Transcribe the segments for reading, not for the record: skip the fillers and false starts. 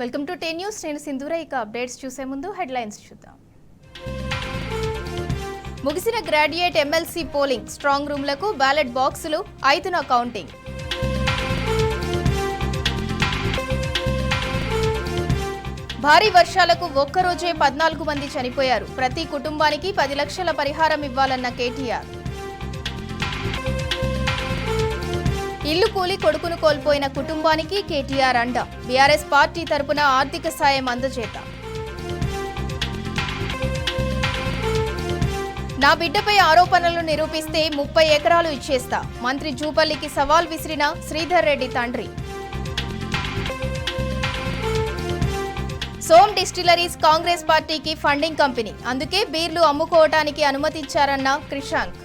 Welcome to 10 news. నేను సింధూర. ఇక అప్డేట్స్ చూసే ముందు హెడ్లైన్స్ చూద్దాం. ముగిసిన గ్రాడ్యుయేట్ ఎమ్మెల్సీ పోలింగ్, స్ట్రాంగ్ రూమ్లకు బ్యాలెట్ బాక్సులు, 5న కౌంటింగ్. భారీ వర్షాలకు ఒక్కరోజే 14 మంది చనిపోయారు. ప్రతి కుటుంబానికి 10 లక్షల పరిహారం ఇవ్వాలన్న కేటీఆర్. ఇల్లు కూలి కొడుకును కోల్పోయిన కుటుంబానికి కేటీఆర్ అండ. బీఆర్ఎస్ పార్టీ తరపున ఆర్థిక సాయం అందజేత. నా బిడ్డపై ఆరోపణలు నిరూపిస్తే 30 ఎకరాలు ఇచ్చేస్తా. మంత్రి జూపల్లికి సవాల్ విసిరిన శ్రీధర్ రెడ్డి తండ్రి. సోమ్ డిస్టిలరీస్ కాంగ్రెస్ పార్టీకి ఫండింగ్ కంపెనీ, అందుకే బీర్లు అమ్ముకోవటానికి అనుమతించారన్న క్రిషాంక్.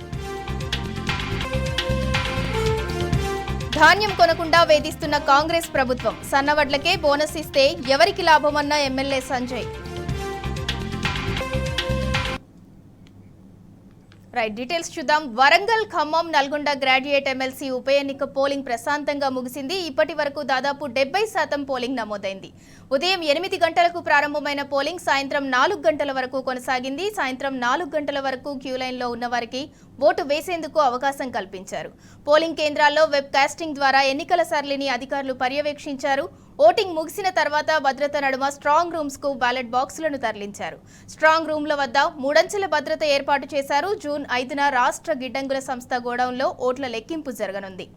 ధాన్యం కొనకుండా వేధిస్తున్న కాంగ్రెస్ ప్రభుత్వం, సన్నవడ్లకే బోనస్ ఇస్తే ఎవరికి లాభమన్న ఎమ్మెల్యే సంజయ్. రైట్, డీటెయిల్స్ చూద్దాం. వరంగల్, ఖమ్మం, నల్గొండ గ్రాడ్యుయేట్ ఎమ్మెల్సీ ఉప ఎన్నిక పోలింగ్ ప్రశాంతంగా ముగిసింది. ఇప్పటి వరకు దాదాపు 70% పోలింగ్ నమోదైంది. ఉదయం 8 గంటలకు ప్రారంభమైన పోలింగ్ సాయంత్రం 4 గంటల వరకు కొనసాగింది. సాయంత్రం 4 గంటల వరకు క్యూ లైన్లో ఉన్న వారికి ఓటు వేసేందుకు అవకాశం కల్పించారు. పోలింగ్ కేంద్రాల్లో వెబ్ కాస్టింగ్ ద్వారా ఎన్నికల సరళిని అధికారులు పర్యవేక్షించారు. ఓటింగ్ ముగిసిన తర్వాత భద్రత నడుమ స్ట్రాంగ్ రూమ్స్ కు బ్యాలెట్ బాక్సులను తరలించారు. స్ట్రాంగ్ రూమ్ల వద్ద 3 అంచెల భద్రత ఏర్పాటు చేశారు. జూన్ 5న రాష్ట్ర గిడ్డంగుల సంస్థ గోడౌన్లో ఓట్ల లెక్కింపు జరగనుంది.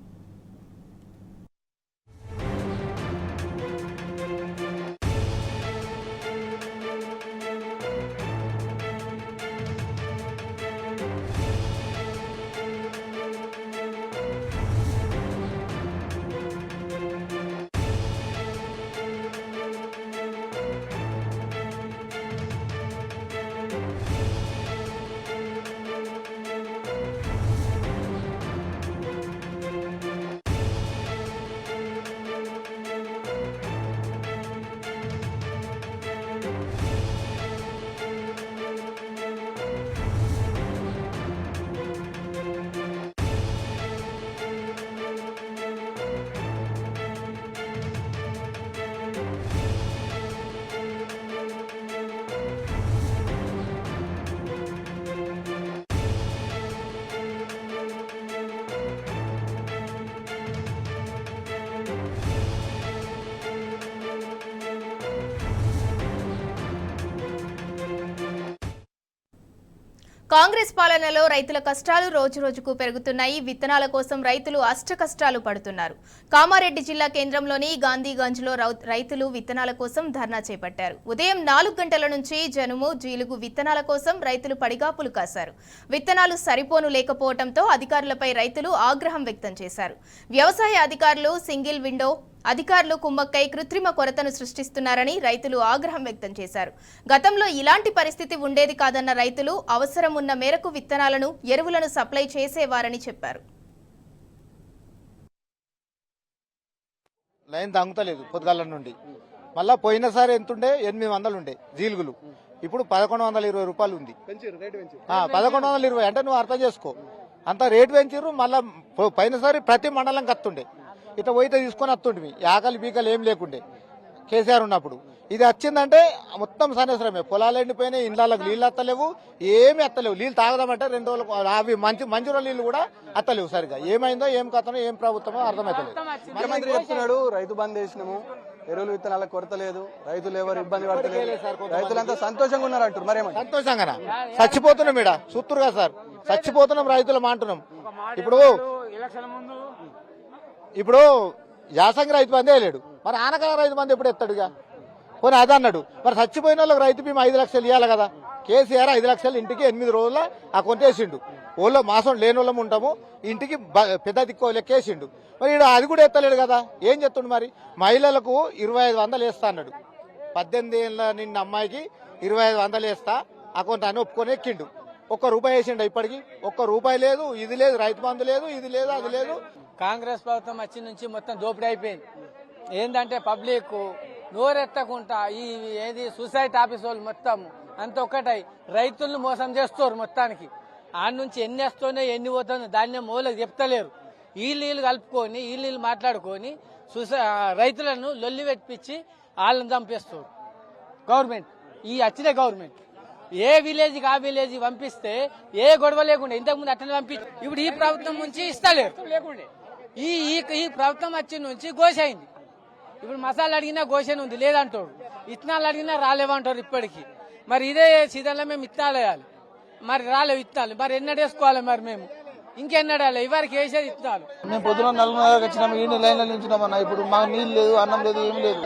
కాంగ్రెస్ పాలనలో రైతుల కష్టాలు రోజురోజుకు పెరుగుతున్నాయి. విత్తనాల కోసం రైతులు అష్టకష్టాలు పడుతున్నారు. కామారెడ్డి జిల్లా కేంద్రంలోని గాంధీగంజ్లో రైతులు విత్తనాల కోసం ధర్నా చేపట్టారు. ఉదయం 4 గంటల నుంచి జనుము, జీలుగు విత్తనాల కోసం రైతులు పడిగాపులు కాశారు. విత్తనాలు సరిపోను లేకపోవడంతో అధికారులపై రైతులు ఆగ్రహం వ్యక్తం చేశారు. వ్యవసాయ అధికారులు సింగిల్ విండో అధికారులు కుమ్మక్కై కృత్రిమ కొరతను సృష్టిస్తున్నారని రైతులు ఆగ్రహం వ్యక్తం చేశారు. గతంలో ఇలాంటి పరిస్థితి ఉండేది కాదన్న రైతులు అవసరం ఉన్న మేరకు విత్తనాలను, ఎరువులను సప్లై చేసేవారని చెప్పారు. లైన్ తాగుతలేదు పొద్దుగాల నుండి. మళ్ళా పోయినసారి ఎంతుండే 800 ఉండే జీలుగులు, ఇప్పుడు 1120 రూపాయలు ఉంది. 1120 అంటే నువ్వు అర్థం చేసుకో, అంత రేటు పెంచారు. మళ్ళా పోయినసారి ప్రతి మండలం కత్తుండే, ఇట్లా పోయితే తీసుకొని వస్తుండే, ఆకలి బీకలు ఏం లేకుండే కేసీఆర్ ఉన్నప్పుడు. ఇది వచ్చిందంటే మొత్తం సనేసరమే. పొలాలు ఎండిపోయినాయి, ఇండ్లకు నీళ్ళు అత్తలేవు, ఏమి అత్తలేవు. నీళ్ళు తాగదామంటే 2 రోజులు అవి మంజూరు నీళ్లు కూడా అత్తలేవు సరిగా. ఏమైందో ఏం కథనో ఏం ప్రభుత్వమో అర్థమవుతలేదు. ముఖ్యమంత్రి చెప్తున్నాడు రైతు బంద్ చేసినాము, ఎరువులు విత్తనాల కొరత లేదు, రైతులు ఎవరు ఇబ్బంది పడతలేదు, రైతులంతా సంతోషంగా ఉన్నారు అంటారు. మరేమో సంతోషంగా చచ్చిపోతున్నాం ఈడ చూస్తురుగా సార్, చచ్చిపోతున్నాం రైతులం అంటున్నాం. ఇప్పుడు యాసంగి రైతు బందే లేడు, మరి ఆనకాల రైతు బంధు ఎప్పుడు ఎత్తాడుగా? పోనీ అది అన్నాడు. మరి చచ్చిపోయిన వాళ్ళకి రైతు బీమా 5 లక్షలు ఇవ్వాలి కదా. కేసీఆర్ 5 లక్షలు ఇంటికి 8 రోజుల ఆ కొంటేసిండు. ఓళ్ళో మాసం లేని వాళ్ళం ఉంటాము, ఇంటికి పెద్ద దిక్కు లెక్కేసిండు. మరి ఈడ అది కూడా ఎత్తలేడు కదా, ఏం చెప్తుండు? మరి మహిళలకు 2500 వేస్తా అన్నాడు. 18 ఏళ్ళ నిన్న అమ్మాయికి 2500 వేస్తా అకౌంట్ అని ఒప్పుకొని ఎక్కిండు. ₹1 వేసిండు. ఇప్పటికి ₹1 లేదు, ఇది లేదు, రైతు బంధు లేదు, ఇది లేదు, అది లేదు. కాంగ్రెస్ ప్రభుత్వం వచ్చి నుంచి మొత్తం దోపిడీ అయిపోయింది. ఏంటంటే పబ్లిక్ నోరెత్తకుండా ఈ ఏది సొసైటీ ఆఫీస్ వాళ్ళు మొత్తం అంత ఒక్కటై రైతులను మోసం చేస్తారు. మొత్తానికి ఆడ నుంచి ఎన్ని వస్తుందో ఎన్ని పోతుందో దాన్ని మూలకు చెప్తలేరు. ఈ నీళ్ళు కలుపుకొని ఈ నీళ్ళు మాట్లాడుకొని రైతులను లొల్లి పెట్టించి వాళ్ళని చంపేస్తారు గవర్నమెంట్. ఈ వచ్చిన గవర్నమెంట్ ఏ విలేజ్ కి ఆ విలేజ్ పంపిస్తే ఏ గొడవ లేకుండా ఇంతకుముందు అట్లనే పంపి ఇప్పుడు ఈ ప్రభుత్వం నుంచి ఇస్తలేరు. ఈ ప్రభుత్వం వచ్చి నుంచి గోష అయింది. ఇప్పుడు మసాలా అడిగినా గోషనే ఉంది లేదంటాడు, ఇత్తనాలు అడిగినా రాలేవంటారు ఇప్పటికి. మరి ఇదే సీజన్లో మేము ఇత్తనాలు వేయాలి, మరి రాలేవు ఇత్తనాలు, మరి ఎన్నడేసుకోవాలి, మరి మేము ఇంకెన్నడాలి, ఇవరికి వేసేది ఇత్తనాలు. మేము పొద్దున 4:30 వచ్చినాము, ఈ లైన్లో నిల్చున్నామన్నా. ఇప్పుడు మాకు నీళ్ళు లేదు, అన్నం లేదు, ఏం లేదు.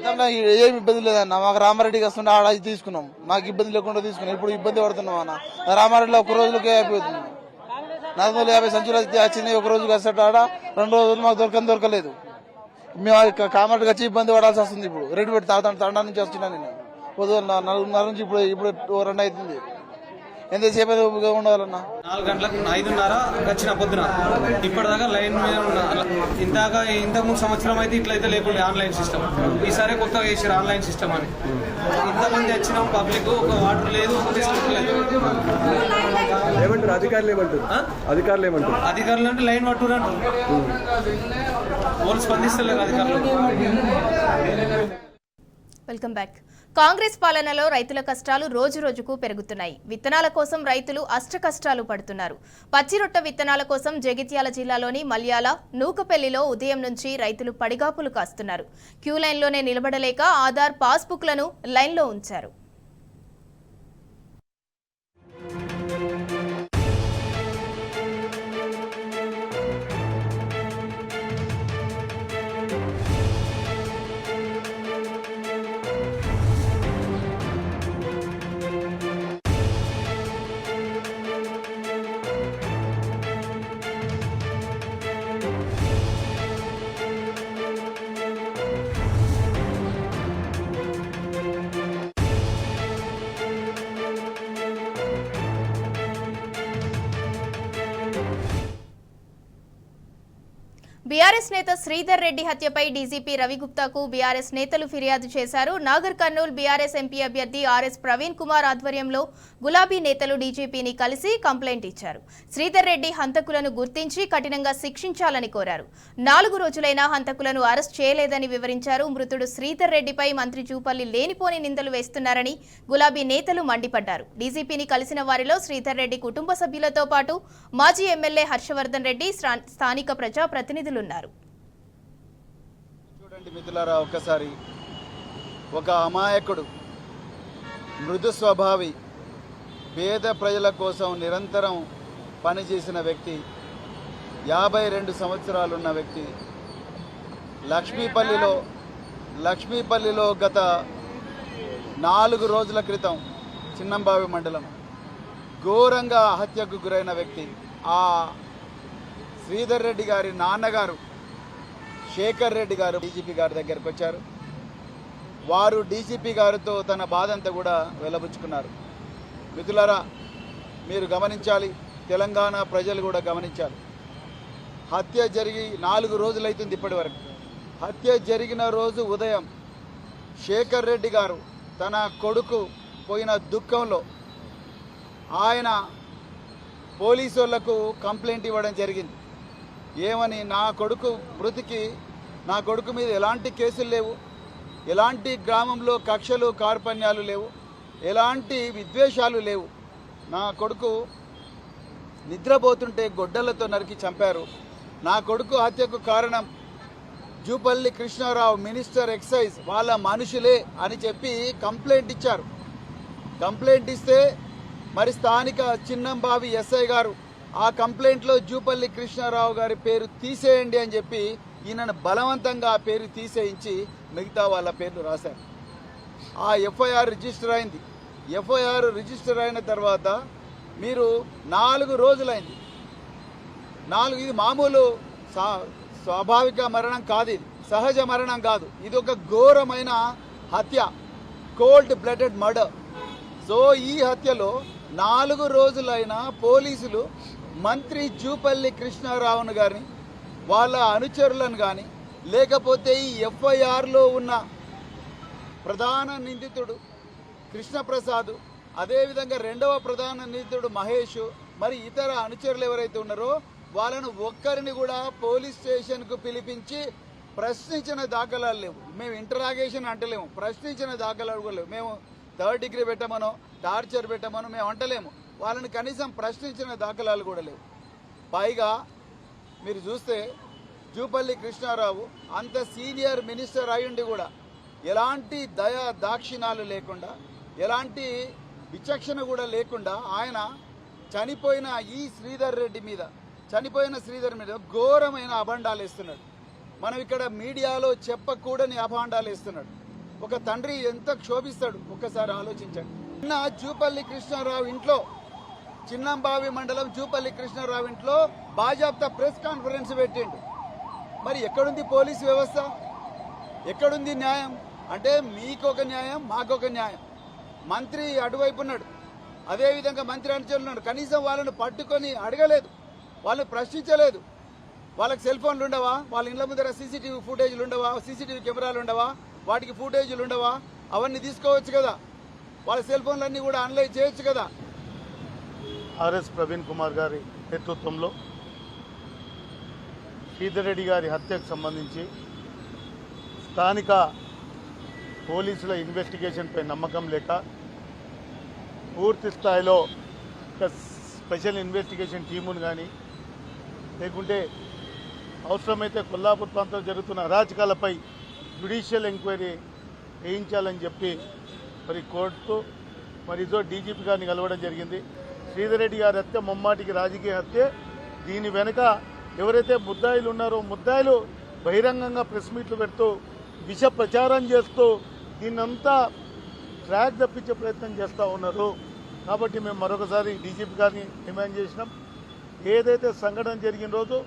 ఏమి ఇబ్బంది లేదన్న. మాకు రామారెడ్డికి వస్తుంటే ఆడ తీసుకున్నాం, మాకు ఇబ్బంది లేకుండా తీసుకున్నాం. ఇప్పుడు ఇబ్బంది పడుతున్నాం అన్న. రామారెడ్డిలో ఒక రోజులకే అయిపోతుంది. 450 సంచులు వచ్చింది, ఒక రోజుకి వస్తాడు ఆడ. 2 రోజులు మాకు దొరకలేదు. మేము కామారెడ్డికి వచ్చి ఇబ్బంది పడాల్సి వస్తుంది. ఇప్పుడు రెడ్డి పెట్టి తాండా నుంచి వస్తున్నాను నేను. పొద్దున 4:30 నుంచి ఇప్పుడు 2 అవుతుంది. ఎంతసేపు ఉండాలన్నా? 4 గంటలకు 5:30 వచ్చిన పొద్దున. ఇప్పటిదాకా లైన్ మీద ఇంతకుముందు సంవత్సరం అయితే ఇట్లయితే లేకుండా ఆన్లైన్ సిస్టమ్. ఈసారి కొత్తగా వేసారు ఆన్లైన్ సిస్టమ్ అని. ఇంతమంది వచ్చినాం, పబ్లిక్ ఒక వాటర్ లేదు, ఒక బిస్కెట్ లేదు. ఏమంటారు అధికారులు? అధికారులు అంటే లైన్ పట్టురు అంటారు. వాళ్ళు స్పందిస్తలేరు అధికారులు. Welcome back. కాంగ్రెస్ పాలనలో రైతుల కష్టాలు రోజు రోజుకు పెరుగుతున్నాయి. విత్తనాల కోసం రైతులు అష్టకష్టాలు పడుతున్నారు. పచ్చిరొట్ట విత్తనాల కోసం జగిత్యాల జిల్లాలోని మల్యాల, నూకపెల్లిలో ఉదయం నుంచి రైతులు పడిగాపులు కాస్తున్నారు. క్యూ లైన్లోనే నిలబడలేక ఆధార్ పాస్బుక్లను లైన్లో ఉంచారు. బీఆర్ఎస్ నేత శ్రీధర్ రెడ్డి హత్యపై డీజీపీ రవిగుప్తాకు బీఆర్ఎస్ నేతలు ఫిర్యాదు చేశారు. నాగర్ కర్నూల్ బీఆర్ఎస్ ఎంపీ అభ్యర్థి ఆర్ఎస్ ప్రవీణ్ కుమార్ ఆధ్వర్యంలో గులాబీ నేతలు డీజీపీని కలిసి కంప్లైంట్ ఇచ్చారు. శ్రీధర్ రెడ్డి హంతకులను గుర్తించి కఠినంగా శిక్షించాలని కోరారు. 4 రోజులైనా హంతకులను అరెస్ట్ చేయలేదని వివరించారు. మృతుడు శ్రీధర్ రెడ్డిపై మంత్రి జూపల్లి లేనిపోని నిందలు వేస్తున్నారని గులాబీ నేతలు మండిపడ్డారు. డీజీపీని కలిసిన వారిలో శ్రీధర్ రెడ్డి కుటుంబ సభ్యులతో పాటు మాజీ ఎమ్మెల్యే హర్షవర్ధన్ రెడ్డి, స్థానిక ప్రజాప్రతినిధులు ఉన్నారు. చూడండి మిత్రులారా, ఒక్కసారి ఒక అమాయకుడు, మృదు స్వభావి, పేద ప్రజల కోసం నిరంతరం పనిచేసిన వ్యక్తి, 52 సంవత్సరాలున్న వ్యక్తి లక్ష్మీపల్లిలో గత 4 రోజుల క్రితం చిన్నంబావి మండలం ఘోరంగా హత్యకు గురైన వ్యక్తి. ఆ శ్రీధర్ రెడ్డి గారి నాన్నగారు శేఖర్ రెడ్డి గారు డీజీపీ గారి దగ్గరకు వచ్చారు. వారు డీజీపీ గారితో తన బాధంతా కూడా వెల్లబుచ్చుకున్నారు. మిత్రులారా, మీరు గమనించాలి, తెలంగాణ ప్రజలు కూడా గమనించాలి. హత్య జరిగి 4 రోజులైతుంది ఇప్పటి వరకు. హత్య జరిగిన రోజు ఉదయం శేఖర్ రెడ్డి గారు తన కొడుకు పోయిన దుఃఖంలో ఆయన పోలీసు వాళ్లకు కంప్లైంట్ ఇవ్వడం జరిగింది. ఏమని, నా కొడుకు మీద ఎలాంటి కేసులు లేవు, ఎలాంటి గ్రామంలో కక్షలు కార్పణ్యాలు లేవు, ఎలాంటి విద్వేషాలు లేవు. నా కొడుకు నిద్రపోతుంటే గొడ్డలతో నరికి చంపారు. నా కొడుకు హత్యకు కారణం జూపల్లి కృష్ణారావు, మినిస్టర్ ఎక్సైజ్, వాళ్ళ మనుషులే అని చెప్పి కంప్లైంట్ ఇచ్చారు. కంప్లైంట్ ఇస్తే మరి స్థానిక చిన్నంబావి ఎస్ఐ గారు ఆ కంప్లైంట్లో జూపల్లి కృష్ణారావు గారి పేరు తీసేయండి అని చెప్పి ఈయనను బలవంతంగా ఆ పేరు తీసేయించి మిగతా వాళ్ళ పేర్లు రాశారు. ఆ ఎఫ్ఐఆర్ రిజిస్టర్ అయింది. ఎఫ్ఐఆర్ రిజిస్టర్ అయిన తర్వాత మీరు 4 రోజులైంది. ఇది మామూలు స్వాభావిక మరణం కాదు, ఇది సహజ మరణం కాదు, ఇది ఒక ఘోరమైన హత్య, కోల్డ్ బ్లడెడ్ మర్డర్. సో ఈ హత్యలో 4 రోజులైన పోలీసులు మంత్రి జూపల్లి కృష్ణారావును కానీ వాళ్ళ అనుచరులను కానీ లేకపోతే ఈ ఎఫ్ఐఆర్లో ఉన్న ప్రధాన నిందితుడు కృష్ణప్రసాద్, అదేవిధంగా 2వ ప్రధాన నిందితుడు మహేష్, మరి ఇతర అనుచరులు ఎవరైతే ఉన్నారో వాళ్ళను ఒక్కరిని కూడా పోలీస్ స్టేషన్కు పిలిపించి ప్రశ్నించిన దాఖలాలు లేవు. మేము ఇంటరాగేషన్ అంటలేము, ప్రశ్నించిన దాఖలాలు కూడా లేవు. మేము 3rd డిగ్రీ పెట్టమనో టార్చర్ పెట్టమనో మేము అంటలేము. వాళ్ళని కనీసం ప్రశ్నించిన దాఖలాలు కూడా లేవు. పైగా మీరు చూస్తే జూపల్లి కృష్ణారావు అంత సీనియర్ మినిస్టర్ అయ్యుండి కూడా ఎలాంటి దయా దాక్షిణాలు లేకుండా, ఎలాంటి విచక్షణ కూడా లేకుండా ఆయన చనిపోయిన శ్రీధర్ మీద ఘోరమైన అభాండాలు వేస్తున్నాడు. మనం ఇక్కడ మీడియాలో చెప్పకూడని అభాండాలు వేస్తున్నాడు. ఒక తండ్రి ఎంత క్షోభిస్తాడు ఒక్కసారి ఆలోచించండి. నిన్న జూపల్లి కృష్ణారావు ఇంట్లో, చిన్నంబావి మండలం జూపల్లి కృష్ణారావు ఇంట్లో బాజాప్తా ప్రెస్ కాన్ఫరెన్స్ పెట్టిండు. మరి ఎక్కడుంది పోలీస్ వ్యవస్థ? ఎక్కడుంది న్యాయం? అంటే మీకొక న్యాయం, మాకొక న్యాయం. మంత్రి అటువైపు ఉన్నాడు, అదేవిధంగా మంత్రి అనుచరులు ఉన్నాడు. కనీసం వాళ్ళను పట్టుకొని అడగలేదు, వాళ్ళని ప్రశ్నించలేదు. వాళ్ళకి సెల్ ఫోన్లు ఉండవా? వాళ్ళ ఇళ్ల ముందర సీసీటీవీ ఫుటేజ్లు ఉండవా? సీసీటీవీ కెమెరాలు ఉండవా? వాటికి ఫుటేజ్లు ఉండవా? అవన్నీ తీసుకోవచ్చు కదా. వాళ్ళ సెల్ ఫోన్లన్నీ కూడా అనలైజ్ చేయొచ్చు కదా. ఆర్ఎస్ ప్రవీణ్ కుమార్ గారి నేతృత్వంలో శ్రీధర్ రెడ్డి గారి హత్యకు సంబంధించి స్థానిక పోలీసుల ఇన్వెస్టిగేషన్పై నమ్మకం లేక పూర్తి స్థాయిలో ఒక స్పెషల్ ఇన్వెస్టిగేషన్ టీమును కానీ, లేకుంటే అవసరమైతే కొల్లాపూర్ ప్రాంతంలో జరుగుతున్న అరాచకాలపై జ్యుడిషియల్ ఎంక్వైరీ వేయించాలని చెప్పి మరి కోర్టు ఇదో డీజీపీ గారిని కలవడం జరిగింది. శ్రీధర్ రెడ్డి గారి హత్య ముమ్మాటికి రాజకీయ హత్య. దీని వెనుక ఎవరైతే ముద్దాయిలు ఉన్నారో ముద్దాయిలు బహిరంగంగా ప్రెస్ మీట్లు పెడుతూ విష ప్రచారం చేస్తూ దీన్నంతా ట్రాక్ తప్పించే ప్రయత్నం చేస్తూ ఉన్నారు. కాబట్టి మేము మరొకసారి డీజీపీ గారిని డిమాండ్ చేసినాం. ఏదైతే సంఘటన జరిగిన రోజు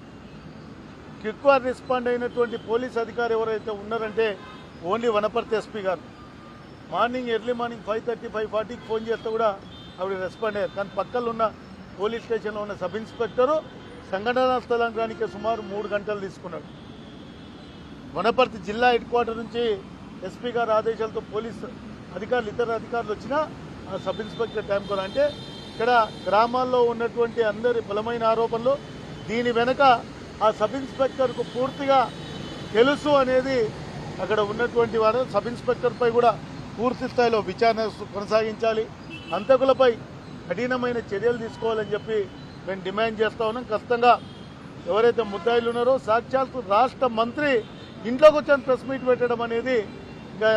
ఎక్కువ రెస్పాండ్ అయినటువంటి పోలీస్ అధికారి ఎవరైతే ఉన్నారంటే ఓన్లీ వనపర్తి ఎస్పీ గారు. ఎర్లీ మార్నింగ్ 5:30, 5:40కి ఫోన్ చేస్తే కూడా ఆవిడ రెస్పాండ్ అయ్యారు. కానీ పక్కన ఉన్న పోలీస్ స్టేషన్లో ఉన్న సబ్ ఇన్స్పెక్టరు సంఘటనా స్థలానికి సుమారు 3 గంటలు తీసుకున్నాడు. వనపర్తి జిల్లా హెడ్ క్వార్టర్ నుంచి ఎస్పీ గారి ఆదేశాలతో పోలీస్ అధికారులు, ఇతర అధికారులు వచ్చినా ఆ సబ్ ఇన్స్పెక్టర్ టైం కూడా. అంటే ఇక్కడ గ్రామాల్లో ఉన్నటువంటి అందరి బలమైన ఆరోపణలు, దీని వెనక ఆ సబ్ ఇన్స్పెక్టర్కు పూర్తిగా తెలుసు అనేది అక్కడ ఉన్నటువంటి వారు. సబ్ ఇన్స్పెక్టర్పై కూడా పూర్తి స్థాయిలో విచారణ కొనసాగించాలి, హంతకులపై కఠినమైన చర్యలు తీసుకోవాలని చెప్పి మేము డిమాండ్ చేస్తూ ఉన్నాం. ఖచ్చితంగా ఎవరైతే ముద్దాయిలు ఉన్నారో సాక్షాత్తు రాష్ట్ర మంత్రి ఇంట్లోకి వచ్చి ప్రెస్ మీట్ పెట్టడం అనేది ఇంకా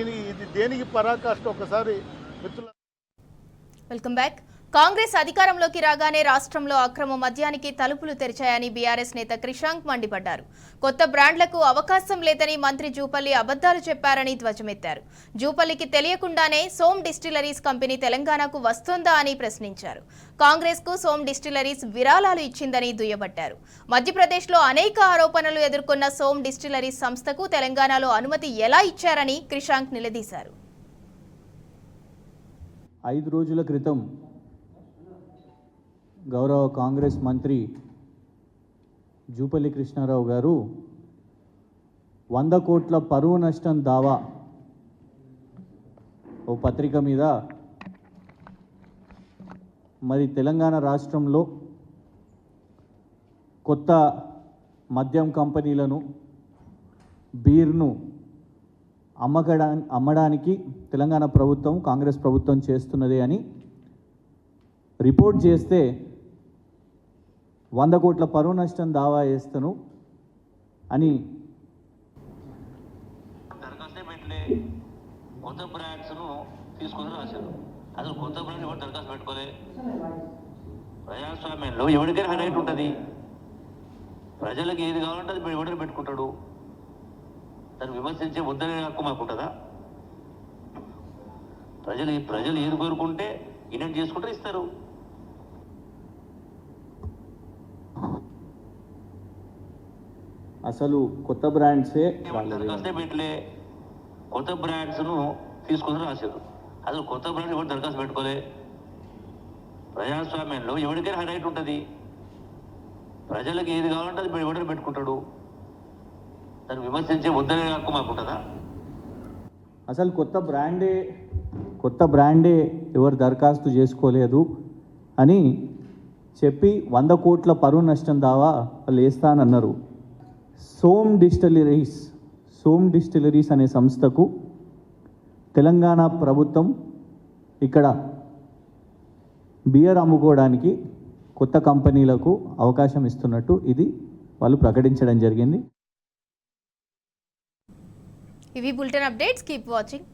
ఇది దేనికి పరాకాష్ట ఒకసారి మిత్రుల. Welcome back. కాంగ్రెస్ అధికారంలోకి రాగానే రాష్ట్రంలో అక్రమ మద్యానికి తలుపులు తెరిచాయని బీఆర్ఎస్ నేత క్రిషాంక్ మండిపడ్డారు. కొత్త బ్రాండ్లకు అవకాశం లేదని మంత్రి జూపల్లి అబద్దాలు చెప్పారని ధ్వజమెత్తారు. జూపల్లికి తెలియకుండానే సోమ్ డిస్టిలరీస్ కంపెనీ తెలంగాణకు వస్తోందా అని ప్రశ్నించారు. కాంగ్రెస్ కు సోమ్ డిస్టిలరీస్ విరాళాలు ఇచ్చిందని దుయ్యబట్టారు. మధ్యప్రదేశ్లో అనేక ఆరోపణలు ఎదుర్కొన్న సోమ్ డిస్టిలరీస్ సంస్థకు తెలంగాణలో అనుమతి ఎలా ఇచ్చారని క్రిషాంక్ నిలదీశారు. 5 రోజుల క్రితం గౌరవ కాంగ్రెస్ మంత్రి జూపల్లి కృష్ణారావు గారు 100 కోట్ల పరువు నష్టం దావా ఓ పత్రిక మీద మరి తెలంగాణ రాష్ట్రంలో కొత్త మద్యం కంపెనీలను, బీర్ను అమ్మడానికి తెలంగాణ ప్రభుత్వం, కాంగ్రెస్ ప్రభుత్వం చేస్తున్నది అని రిపోర్ట్ చేస్తే 100 కోట్ల పరువు నష్టం దావా వేస్తాను అని కొత్త బ్రాండ్స్ను తీసుకొని రాశారు. అసలు కొత్త బ్రాండ్ ఎవరు దరఖాస్తు పెట్టుకోలే. ప్రజాస్వామ్యంలో ఎవరికైనా రైట్ ఉంటుంది. ప్రజలకు ఏది కావాలంటే అది ఎవరైనా పెట్టుకుంటాడు. దాన్ని విమర్శించే వద్దనే హక్కు మాకుంటుందా? ప్రజలు ఏది కోరుకుంటే ఇన్వెంట్ చేసుకుంటే ఇస్తారు. అసలు కొత్త బ్రాండ్సే దరఖాస్తే పెట్టలే. కొత్త బ్రాండ్స్ను తీసుకొని రాశారు. అసలు కొత్త బ్రాండ్ ఎవరు దరఖాస్తు పెట్టుకోలే. ప్రజాస్వామ్యంలో ఎవరికైనా రైట్ ఉంటుంది. ప్రజలకు ఏది కావాలంటే అది ఎవరైనా పెట్టుకుంటాడు. దాన్ని విమర్శించే వద్దనే హక్కు మాకుంటుందా? అసలు కొత్త బ్రాండే ఎవరు దరఖాస్తు చేసుకోలేదు అని చెప్పి 100 కోట్ల పరువు నష్టం దావా వాళ్ళు వేస్తానన్నారు. సోమ్ డిస్టిలరీస్ అనే సంస్థకు తెలంగాణ ప్రభుత్వం ఇక్కడ బియర్ అమ్ముకోవడానికి కొత్త కంపెనీలకు అవకాశం ఇస్తున్నట్టు ఇది వాళ్ళు ప్రకటించడం జరిగింది. ఇవి బులెటిన్ అప్డేట్స్. Keep watching.